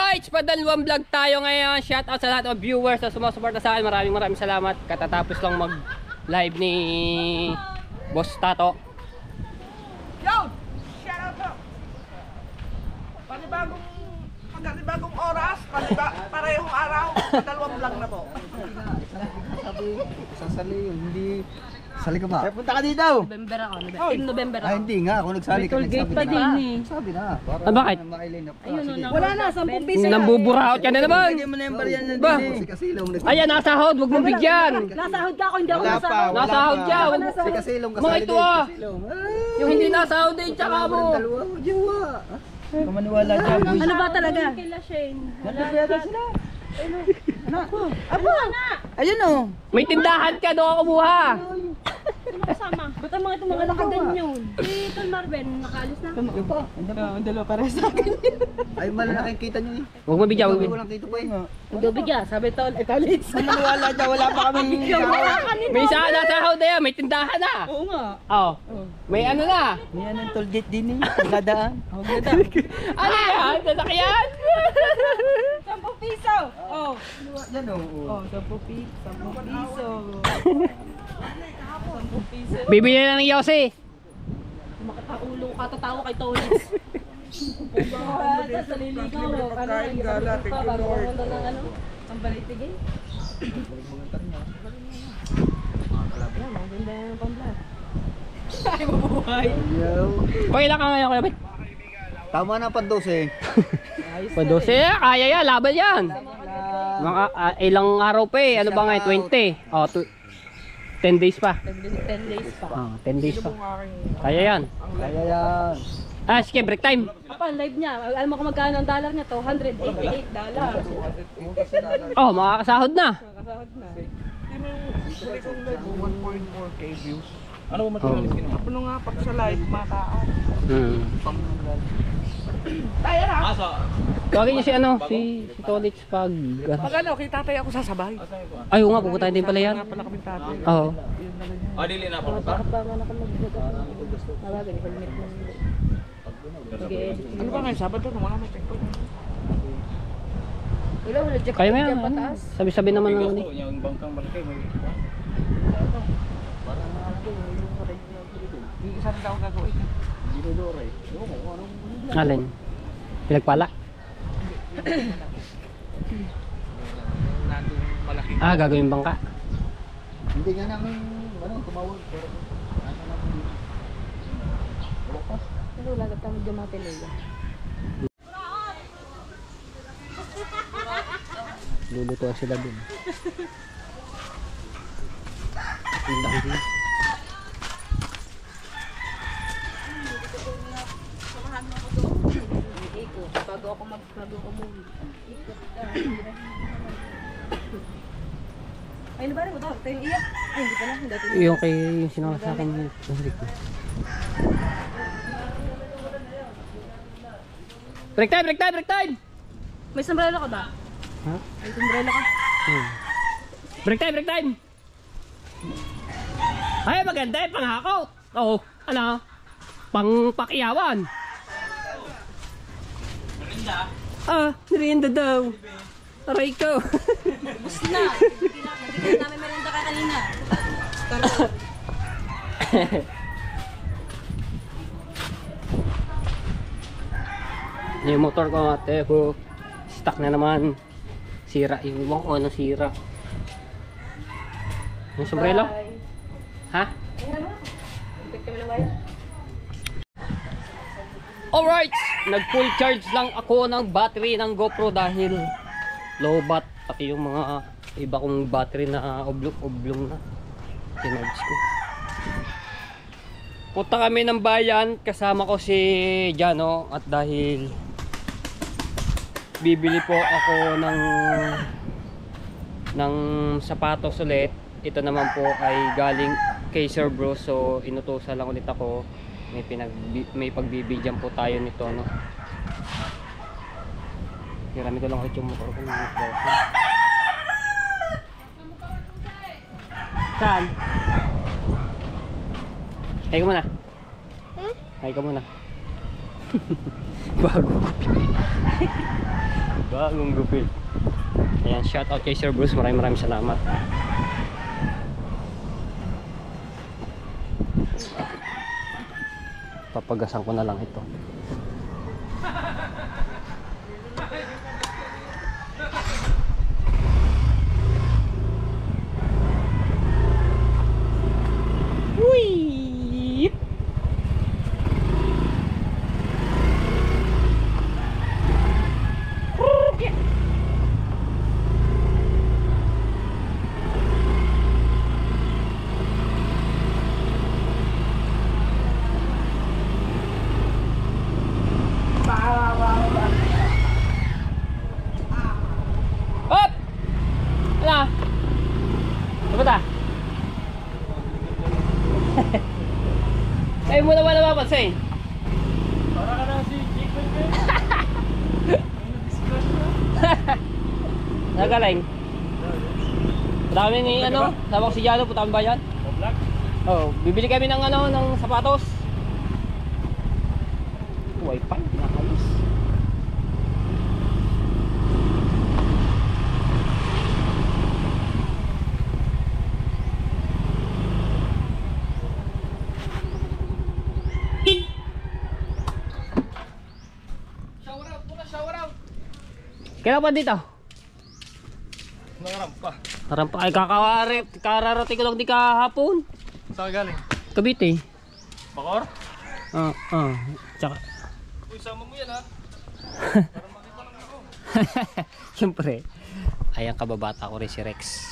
Alright, padalawang vlog tayo ngayon. Shout out sa lahat ng viewers na sumusuporta sa akin. Maraming salamat. Katatapos lang mag live ni Boss Tato. Yo! Shout out po! Panibagong oras, parehong araw, dalawang vlog na po. Sabi, sasali yun, hindi... Sali ka ba? Punta ka dito! November ako, November ako. Ay, hindi nga, ako nagsali ka. Gate pa din eh. Sabi na. Bakit? Wala na, 10 piso. Nambuburaot ka na naman. Lagyan mo na yung baryan na Ba? din. Si Kasilong. Ayan, nasahod. Huwag mong bigyan. Nasahod ka ako, hindi ako Wala pa, nasahod. wala Nasahod pa. ka. Si Kasilong Mga kasali ito din. ah. Kasilong. Yung hindi nasahod din, tsaka mo. Dalawa, jowa. Kamaniwala dyan, boy. Ano ba talaga? Ayun o. May tindahan ka doon kumuha. Sino kasama? Ba't ang mga itong mga nakagan yun? Si Tol Marben, nakaalis na. Ang dalawa para sa akin. Ay, malalaking kita nyo eh. Huwag mong bigyan. Walang kita pa eh. Nagdubigya, sabi Tol, Tolis. Kamaniwala dyan, wala pa kami. May isa nasahod na yan. May tindahan na. Oo nga. Oh. May ano na. Yan ang tollgate din eh. Dadaan. Ano yan? Sasakyan? 10 piso! Oh. Yan o. Oh, 10 piso. 10 piso. 10 piso. Bibili na ng Yossi. Makataulo ka, tatawa kay Tolis. Sa liligaw, Pagkain gala, thank you Lord. Ang balitigay. Yan, maganda yung pamblat. Ay, mabuhay. Pakilang ka ngayon, Kuya Bet? Tama na pa 12. Pa 12, kaya yan, laban yan. Mga ilang araw pa eh, ano ba nga 20? Oh, 10 days pa. 10 days pa. 10 days pa. Kaya yan. Kaya yan. Ah, sige, break time. Apa, live niya. Alam mo kung magkano ang dollar niya to? $188. Oh, makakasahod na. Kasahod na. Huli kong live, 1.4k views. Ano ba matulog? Ano nga, pag sa live, mataan. Tayo na. Tawagin niyo si ano, si Tolits pag... Pag ano, kay tatay ako sasabay. Ay, oo nga, pupuntahin din pala yan. Nga pala kami tatay. Oo. Dili na po. Bakit pa man ako mag-video? Tawagin, i-permit mo. Ano ba ngayon, Sabado? Nung mga may TikTok. Wala, wala. Check Kaya mo yan. yan pataas. Sabi-sabi naman ng ano. Yung bangkang malaki may... Isa rin ako gagawin. Alin? Pinagpala? Malaki. Ah, gagawin bangka. Hindi nga namin, tumawag. Pero, ano namin dito. Bukas. Pero wala ka tamad yung mga teleya. Lulutuan sila dun. Ang dami. Bago ako mag-movie. Ay, nabari mo to? Ito yung iyak. Ay, hindi pala. Hindi pala. Yung kay yung sinama sa akin yung break time, break time, break time! May sombrero ka ba? Ha? May sombrero ka? Break time, break time! Ay, maganda yung panghakot! Oo, ano? Pangpakiyawan! Merinda? Ah, merinda daw! Aray ko! Bus na! Nabigyan namin merenda ka kanina. Yung motor ko ate ko stuck na naman, sira yung ibang ko, ano sira yung sombrero ha? Alright, nag full charge lang ako ng battery ng GoPro dahil low bat, pati yung mga iba kong battery na oblong na tinarge ko. Punta kami ng bayan, kasama ko si Jano at dahil bibili po ako ng sapatos ulit. Ito naman po ay galing kay Sir Bro, so inutusan lang ulit ako. May pagbibigyan po tayo nito, no. Hirami ko lang ulit yung motor ko. Saan? Hay ka muna. Hay ka muna. Bago. Bagong gupit. Ayan, shout out kay Sir Bruce. Maraming salamat. Papagasan ko na lang ito. Uy! Hop! Ano? Ano ba? Ay mo naman napapansin. Para ka na si Jake Bell. Nagaling. Dami ni ano, tawag si Jano, putang ba yan? Black. Oh, bibili kami ng ano, ng sapatos. Wi-Fi, nakayos. Kailan pa dito? Nangarampa. Parang pa ay kararating ko lang di kahapon. Saan ka galing? Cavite. Bakor? Tsaka Uy, sama mo yan ha. siyempre. Ayan kababata ko rin si Rex.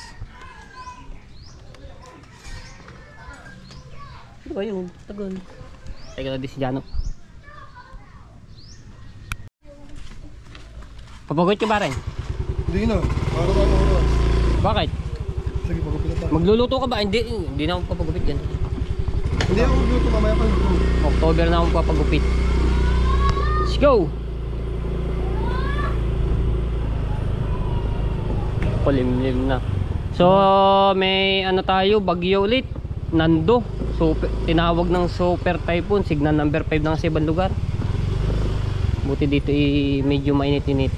Ano ba yun? Tagal. Teka na di si Jano. Papagot ka ba rin? Hindi na. Para ka na oras. Bakit? Sige, pagupit na tayo. Magluluto ka ba? Hindi na ako papagupit yan. Hindi ako magluto, mamaya pa luto. October na ako papagupit. Let's go! Palimlim na. So, may ano tayo, bagyo ulit. Nando. Tinawag ng super typhoon. Signal number 5 na sa ibang lugar. Buti dito medyo mainit-init.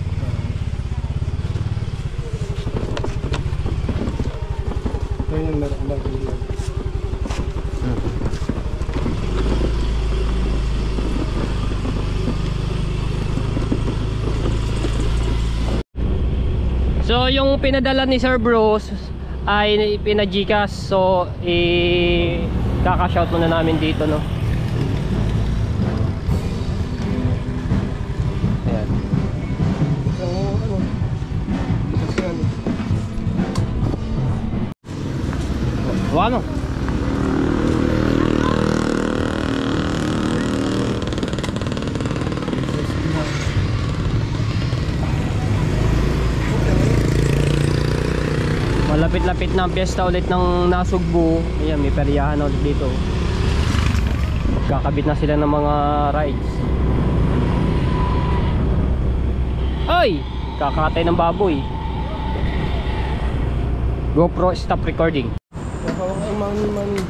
Ngayon meron lang. So yung pinadala ni Sir Bruce ay pina-Gcash. So kaka-shout muna namin dito, no. Ayan. Ano? Malapit-lapit na ang piyesta ulit ng Nasugbu. Ayan, may peryahan ulit dito. Kakabit na sila ng mga rides. Ay! Kakatay ng baboy. GoPro stop recording. Mani.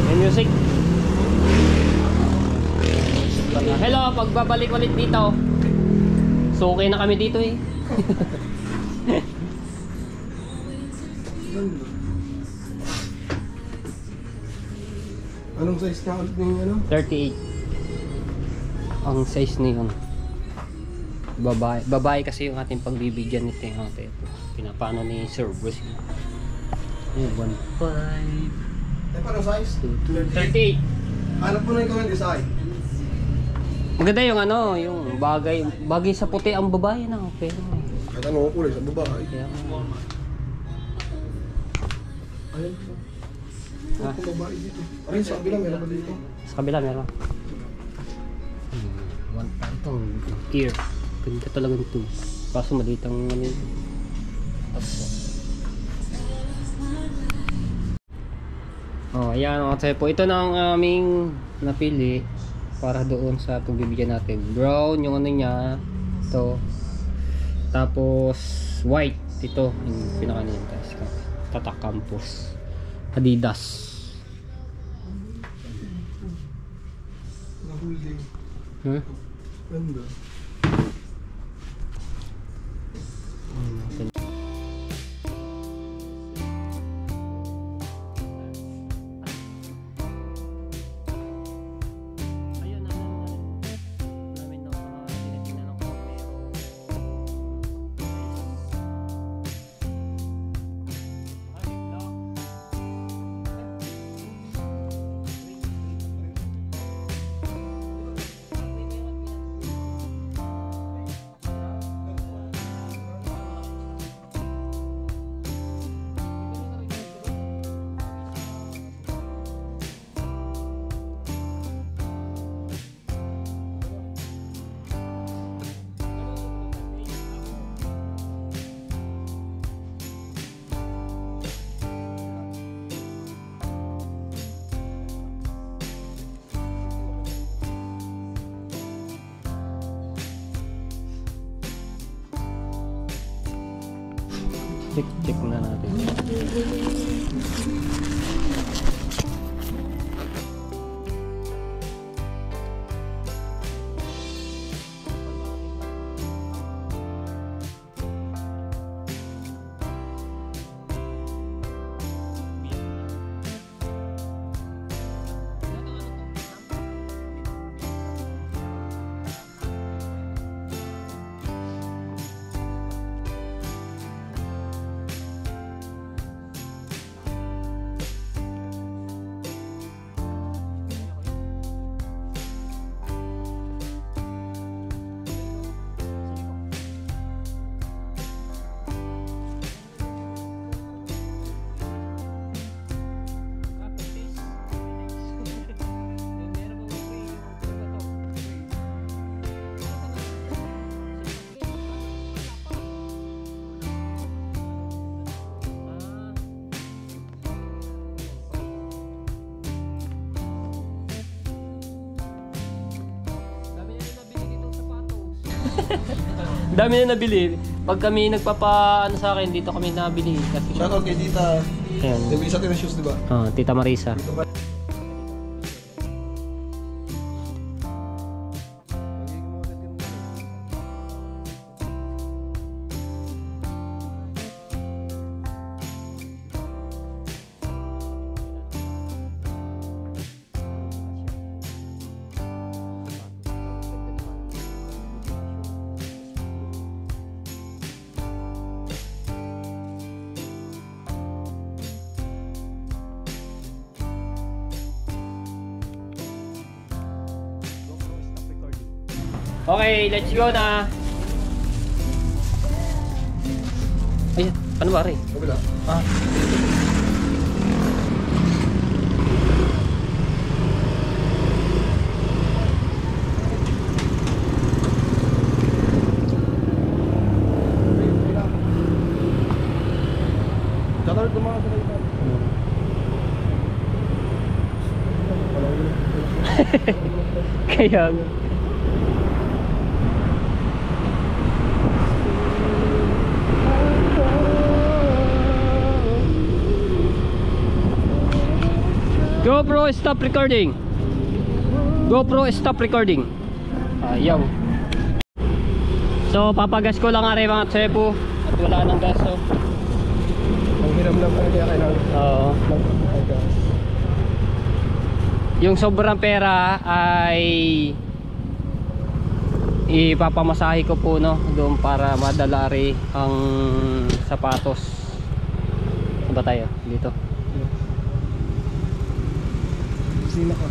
May music. Hello, pagbabalik ulit dito. So okay na kami dito eh. Anong size ka ulit ng ano? 38 ang size niyon. Babae kasi yung ating pagbibigyan nito yung ate. Pinapano ni Sir Bruce. Ayan, 1.5 Eh, parang size? 38. Hanap mo na ikaw yung design. Maganda yung ano, yung bagay sa puti ang babae na okay. Kahit ano ko kulay sa babae. Kaya, Ayun. Ah. Kung babae dito. Ayun, sa kabila meron ba dito? sa kabila meron. Itong ear. Ganda talaga ito. Kaso maliit ang ano yun. Oh, ayan mga po. Ito na ang aming napili para doon sa pagbibigyan natin. Brown yung ano niya. Ito. Tapos white. Ito yung pinaka niya. Tatak Campus. Adidas. Nahuli. Hmm? Ganda. Check na natin. Dami na nabili. Pag kami nagpapa ano sa akin, dito kami nabili kasi Shoutout kay Tita. ayan. Nabili sa atin ng shoes, di ba? Tita Marisa. Okay, let's go na. Ay, ano ba rin? Kabila. Shoutout ng mga salita. Kaya GoPro stop recording. GoPro stop recording. Ayaw. So papagas ko lang are mga tsepo at wala nang gas so. Ang hiram lang pala kaya kailangan. Oo. Mag-gas. Yung sobrang pera ay ipapamasahe ko po no doon para madala rin ang sapatos. Saan ba tayo? Dito. Sino ka?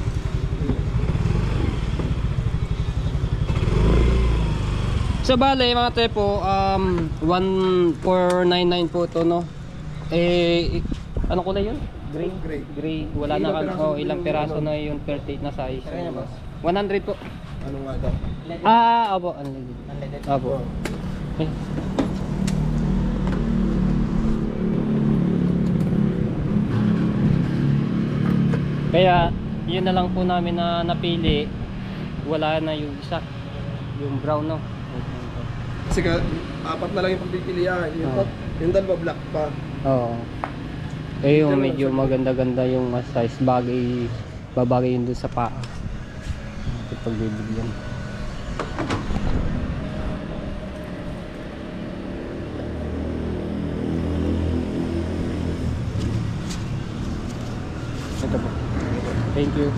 So bale mga tepo 1499 po to no. Ano kulay yun? Gray. Gray. Wala na ilang peraso na yung 38 na size. 100 po. Ano nga daw? Opo, unleaded. Opo. Okay. Kaya yun na lang po namin na napili. Wala na yung isa. Yung brown no. Kasi apat na lang yung pagpipilian. Yung dalawa black pa. Oo. Eh yung medyo maganda-ganda yung size, babagay yun dun sa paa. Ito pagbibigyan. Ito po. Thank you.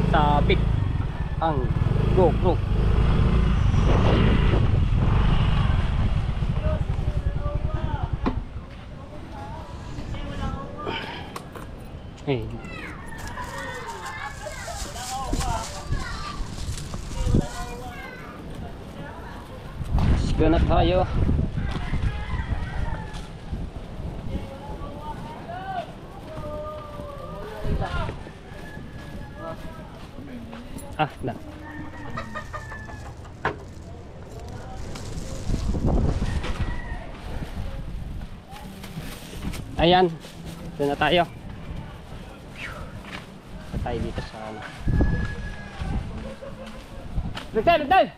Sabik ang GoPro. Hey. Sige na tayo. Ah, na. Ayan. Doon na tayo. Doon tayo dito sa ano. Ligtay!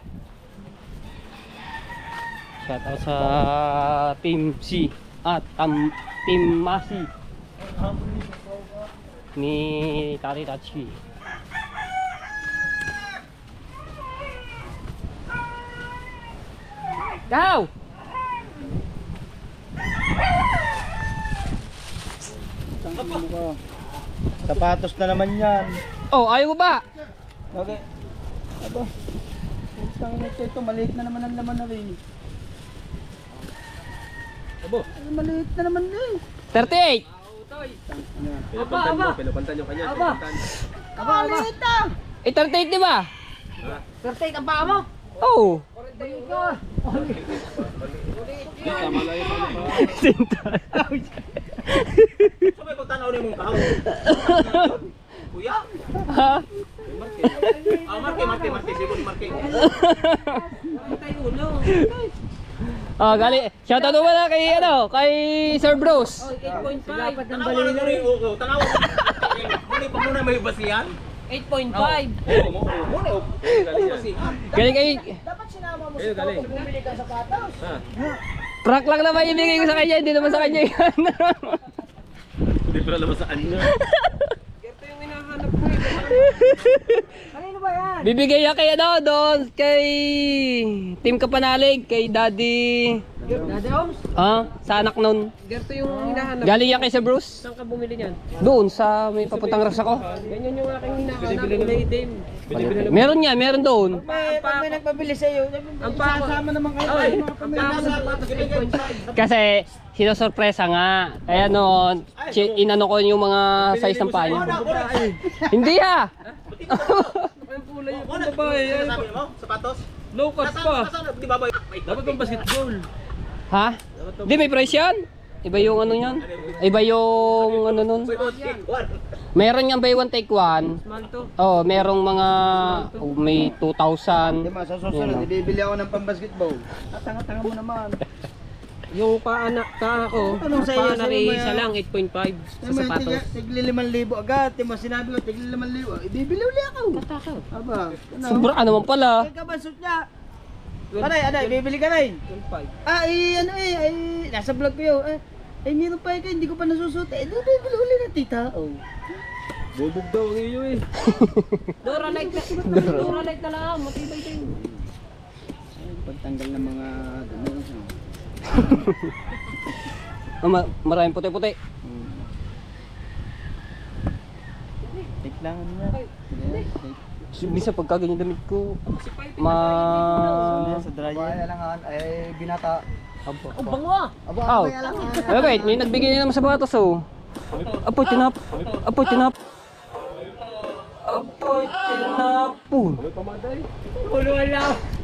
Shout out sa Team C at Team Masi ni Tari Tachi. Go! Sapatos na naman yan. Oh, ayaw mo ba? Okay. Aba. Tangin na ito, maliit na naman ang laman na rin. Abo. Maliit na naman din. 38! Pinupantan yung kanya. Aba, maliit na. 38 di ba? 38 ang paa mo. Oh! Sabay kung tanaw na yung mong kahon. Kuya? Ha? Marke. Siguro marke. Oh, gali. Shoutout mo na kay Sir Bruce. 8.5. Tanaw na rin yung tanaw. Muna pa muna may basihan. 8.5. Oo, muna. Galing kay Dapat sinama mo Ayun, sa galing. kung bumili ka ng sapatos. prank lang naman ibigay ko sa kanya, hindi naman sa kanya yan. Hindi pala naman saan nyo. Ito yung hinahanap ko eh. Kanino ba yan? Bibigay yan kay ano doon, kay Team Kapanalig, kay Daddy. Daddy Holmes? Sa anak nun. Ito yung hinahanap. Galing yan kay Sir Bruce. Saan ka bumili niyan? Doon sa may papuntang raks ako. Ganyan yung aking hinahanap. Kulay itim. Meron niya, meron doon. Pag may nagpabili sa iyo, ang pasama naman kayo. Ay, ang sapatos 8.5. Kasi sinosorpresa nga. Kaya noon, inano ko yung mga size ng paa niya. Hindi ha! Ang kulay yung babae. Sabi mo, sapatos? Low cut pa. Di ba ba? Dapat pang basketball. Ha? Hindi, may price yan. Iba yung ano yan. Iba yung ano nun. Meron yung buy one take one. Small to. Oh, merong mga may 2,000. Di ba, sa susunod, ibibili ako ng pang-basketball. Tanga-tanga mo naman. Yung paa ko, Tanong sa iyo, paa na sabi mo isa yan. lang 8.5 sa sapatos. Tigli 5,000 agad. Di mo, sinabi ko, tigli 5,000. Ibibili uli ako. Katakaw. Aba, ano? Sobra ka naman pala. Ay, kabasot niya. Aday, bibili ka rin. 12.5. Nasa vlog ko yun. Meron pa kayo, hindi ko pa nasusuot. Bibili uli na tita. Oh. Bubog daw ang iyo eh. Duralight na lang, matibay din. Pagtanggal ng mga dumi. Maraming puti-puti. Take lang niya. Bisa pagka ganyan damit ko, Sa dryer lang ay binata. Abo. Oh, bango ah! Aw. Wait, may nagbigay niya naman sa batos oh. Apo tinap. Apoy, tinapon.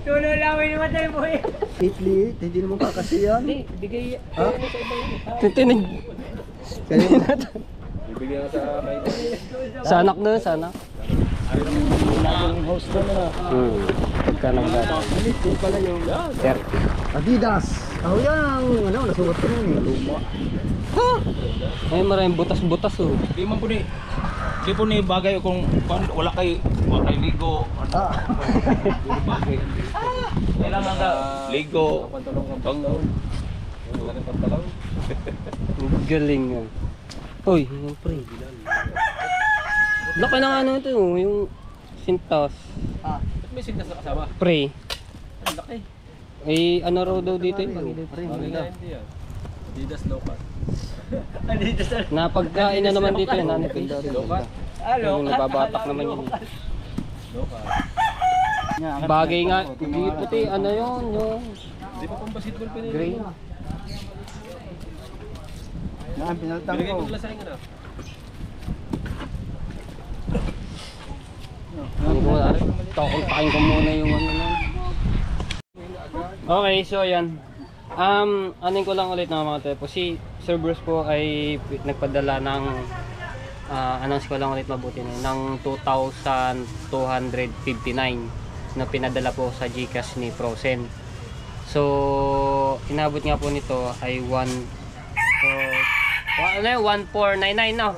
Tulo lang, may namatay mo eh. Itli, hindi naman kakasi yan. Hindi, bigay. Ha? Tinig. Kaya Bibigyan ka sa may... Sa anak na, sa anak. naging host ko na. Pagka nagdata. Ito pala yung 30. Adidas. Oh, yan. Ano, nasuot ko na yun. Luma. Ay, maraming butas-butas oh. Di man po ni. Di po ni bagay kung wala kay ligo. Ah. Bagay. Kailangan ka ligo. Pang Ang galing nga. Uy, yung pre. Laki na ano ito, yung sintas. May signas na kasama. Pre. Ang laki. Eh, ano raw daw dito yun? Bagay na hindi yan. Adidas low cut. Adidas na. Napagkain na naman dito yun, nanay Pilda. Low cut. Yung nababatak naman yun. Low cut. Bagay nga, hindi puti, ano yun, yung Di pa pang basketball pinili. gray. Yan, pinaltang Binigay ko. ko glasaring ano. Ano ko wala, takin ko muna yung ano na. Okay, so yan. Anin ko lang ulit ng mga tepo. Si Sir Bruce po ay nagpadala ng announce ko lang ulit mabuti na ng 2,259 na pinadala po sa GCash ni Frozen. So inabot nga po nito ay 1,499 no.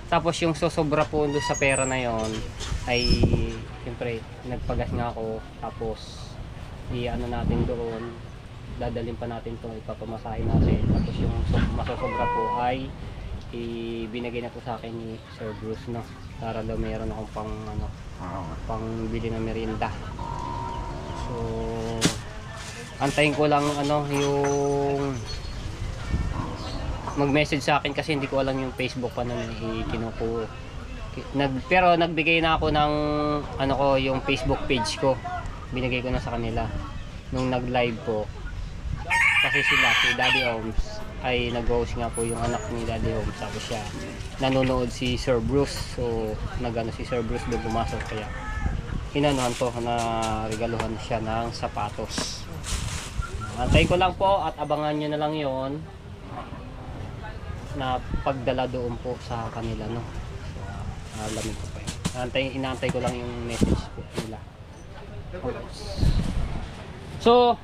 Tapos yung sosobra po doon sa pera na yon ay siyempre nagpagas nga ako, tapos i-ano natin doon, dadalhin pa natin to, ipapamasahin natin, tapos yung masosobra po ay ibinigay na po sa akin ni Sir Bruce no, para daw mayroon akong pang ano, pang bili ng merienda. So antayin ko lang ano yung mag-message sa akin kasi hindi ko alam yung Facebook pa na kinukuha. Pero nagbigay na ako ng ano ko, yung Facebook page ko. Binigay ko na sa kanila nung nag-live po. Kasi sila, si Daddy Holmes ay nag-host nga po yung anak ni Daddy Holmes. Tapos siya nanonood si Sir Bruce. So nagano si Sir Bruce doon pumasok, kaya inanuhan to na regaluhan siya ng sapatos. Antay ko lang po at abangan nyo na lang yon na pagdala doon po sa kanila no. So, alamin ko pa yun. Inaantay ko lang yung message po nila. So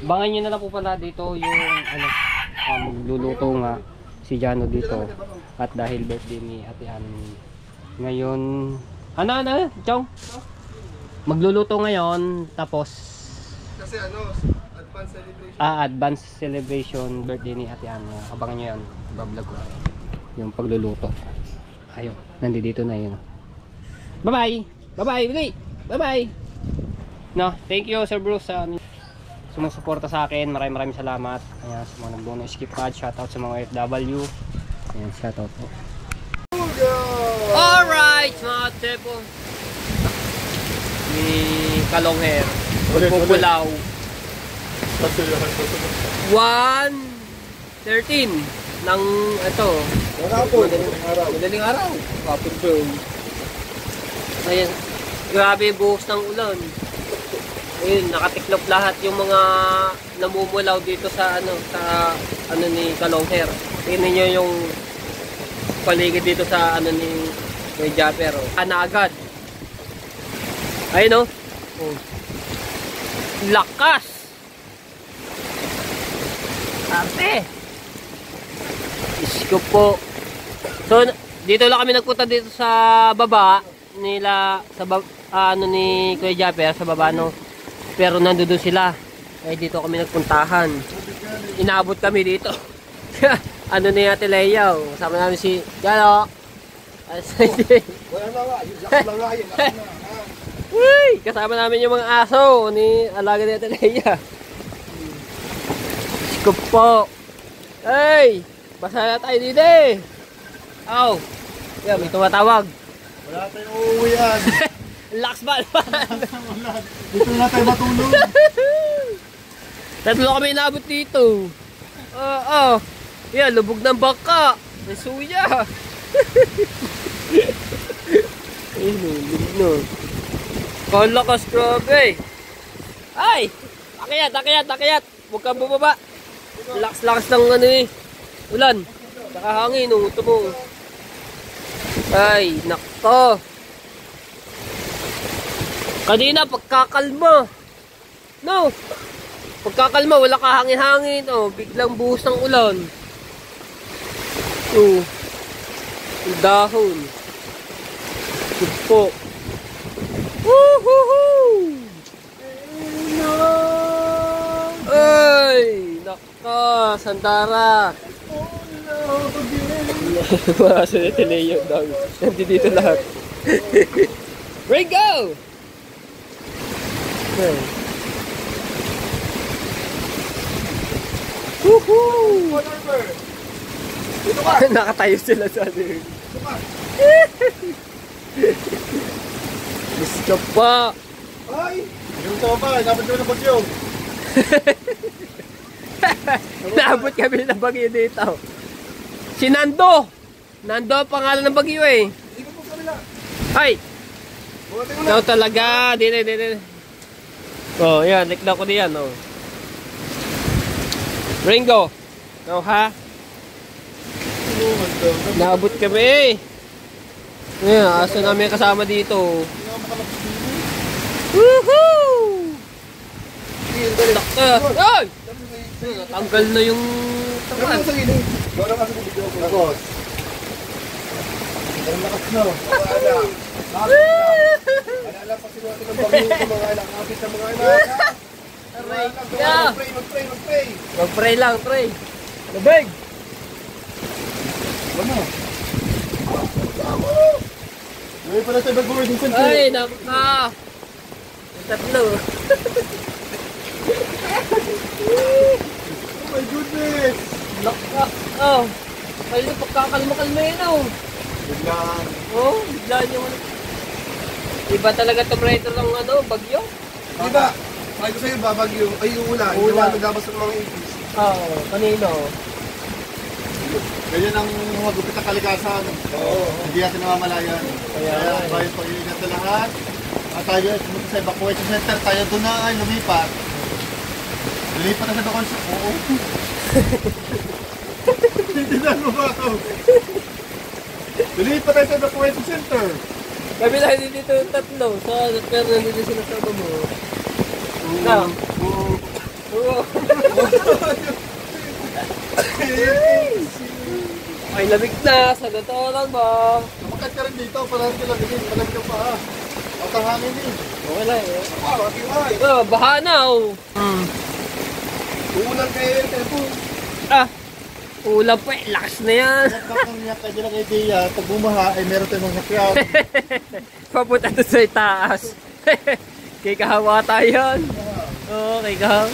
abangan nyo na lang po pala dito yung ano, magluluto nga si Jano dito, at dahil birthday ni Ate Ann ngayon, ano Chong, magluluto ngayon, tapos Kasi advance celebration. advance celebration birthday ni Ate Ann. Abangan nyo yan, bablog ko yung pagluluto. Ayun, nandito na yun. Bye bye, bye bye, bye bye. No, thank you Sir Bruce sa sumusuporta sa akin. Maraming salamat. Ayan, sa mga nagbono skip card, shoutout sa mga FW. Ayan, shoutout po. Alright mga tepo, ni Kalongher Pupulaw 1:13 ng ito madaling araw kapag doon. Ayan, grabe buhos ng ulan. Ayun, nakatiklop lahat yung mga namumulaw dito sa ano ni Kalongher. Tingnan niyo yung paligid dito sa ano ni Kuya Japper. Ana agad. Ayun oh. Lakas. Arte. Isko po. So dito lang kami nagpunta dito sa baba nila sa ano ni Kuya Japper sa baba no. Pero nandoon sila. Eh dito kami nagpuntahan. Inaabot kami dito. Ano ni Ate Leia, kasama namin si Galo. Uy, kasama namin yung mga aso ni alaga ni Ate Leia. Scoop po. Hey, basa na tayo dito eh. Aw. Yan, may tumatawag. Wala tayong uuwian. Lax ba? Dito na tayo matulog. Tatlo kami inaabot dito. Yan, lubog ng baka. May suya. Ayun o, no. Kalakas, grabe. Ay! Akyat. Huwag kang bumaba. Lakas ng ano eh. Ulan. Saka hangin, ito mo. Ay, nakto. Kanina, pagkakalma. No. Pagkakalma, wala ka hangin-hangin. Oh, biglang buhos ng ulan. Oh. Ang dahon. Supo. Woohoo! Ay, naka, Sandara. Wala sa Leo daw. Nandito lahat. Ringo! Okay. Woohoo! Nakatayo sila sa ano. Miss ka pa. Ay! Yung tama pa, dapat nyo ng bagyo. Naabot kami ng bagyo dito. Si Nando. Nando ang pangalan ng bagyo eh. Hindi ko po kanila. Ay! Bukatin mo na. Ikaw talaga. Dito. Oh, yan. Nikla ko diyan. Oh. Ringo. Ikaw ha? Naabot kami. Ngayon, aso namin kasama dito. Woohoo! Ay! Natanggal na yung tapat. Sa gilid. Wala kasi ng video ko. Lagos. Ang lakas na. Alala pa sila ng bagyo sa mga anak. Kapit sa mga anak. Mag-pray. Mag-pray lang, pray. Labig! Ano? Ngayon pala tayo mag-board yung center. Ay, naka! Yung tatlo. Oh my goodness! Naka! Oh! Kayo pagkakalma-kalma yun oh. Biglaan. Oh, biglaan yung ano. Iba talaga tumreto ng ano, bagyo. Diba? Sabi ko sa'yo, babagyo. Ay, yung ulan. Yung ulan naglabas ng mga ipis. Oo, kanino? Ganyan ang magupit ang kalikasan. Oo. Hindi natin namamalayan. Kaya, Kaya pag-iingat na lahat. At tayo, pumunta sa evacuation center, tayo doon na ay lumipat. Lumipat na sa evacuation. Oo. Hindi na mo ba ito? Lumipat tayo sa evacuation center. Kami lang dito yung tatlo. Pero nandito sila sa mo. Na. Oo. Ay, lamig na. Sa totoo lang ba? Lumakat ka rin dito para hindi lamigin. Malamig ang paa. At ang hangin din. Okay lang eh. Wow, atiway. Baha na oh. Uulan kayo yung telephone. Ah, ulam pa eh. Lakas na yan. Kung niya kayo lang idea, pag bumaha, ay meron tayong mga sakyan. Papunta doon sa itaas. Kay kahawa tayo yan. Oo, kay kahawa.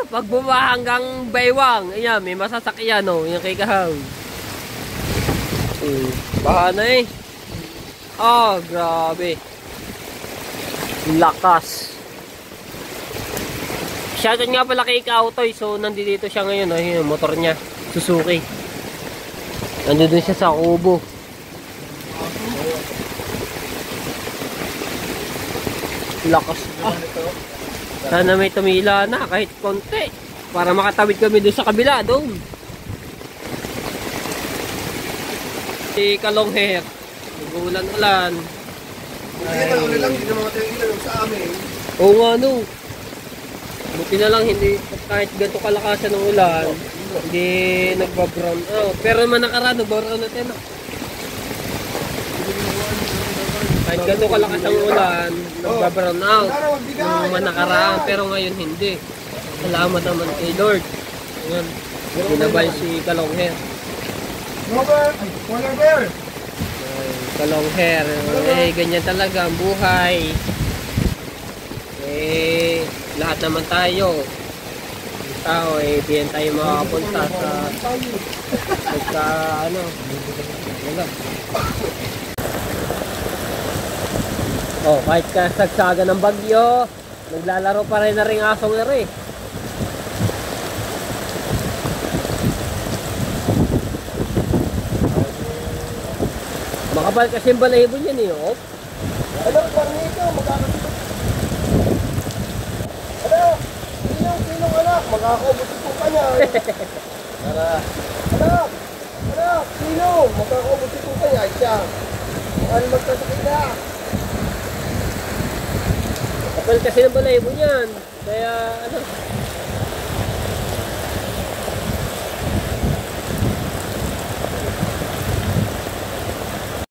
Pag bumaha hanggang baywang, ayan, may masasakyan oh. Yung kay kahaw. Baha na eh. Oh, grabe. Lakas. Shoutout nga pala kay Kautoy. So, nandito siya ngayon. Oh, yung motor niya. Suzuki. Nandito siya sa Kubo. Lakas. Ah. Sana may tumila na kahit konti. Para makatawid kami doon sa kabila. Doon. Si Kalong Hair. Nag-ulan-ulan. Buti na ulan lang, hindi na mga tayo ilan sa amin. Oo nga no. Buti na lang hindi kahit ganito kalakasan ng ulan, hindi nagbabrown out. Pero naman nakaraan, nagbabrown out yan. Kahit ganito kalakas ang ulan, nagbabrown out. Nung naman nakaraan, pero ngayon hindi. Salamat naman kay Lord. Ngayon, binabay si Kalong Hair. Robert! Polar bear! Kalong Hair. Eh, ganyan talaga ang buhay. Eh, lahat naman tayo. Yung tao, eh, di yan tayo makakapunta sa pagka, ano, wala. Oh, kahit kasagsaga ng bagyo, naglalaro pa rin na rin asong na rin. Makapal kasi yung balahibo niyan eh, oh. Ano, parang ito, magkakasipag. Ano, sinong anak, magkakaubos ito ka niya. Anak, sino, magkakaubos ito ka niya, siya. Ano magkasakit na? Makapal kasi ng balahibo niyan. Kaya ano,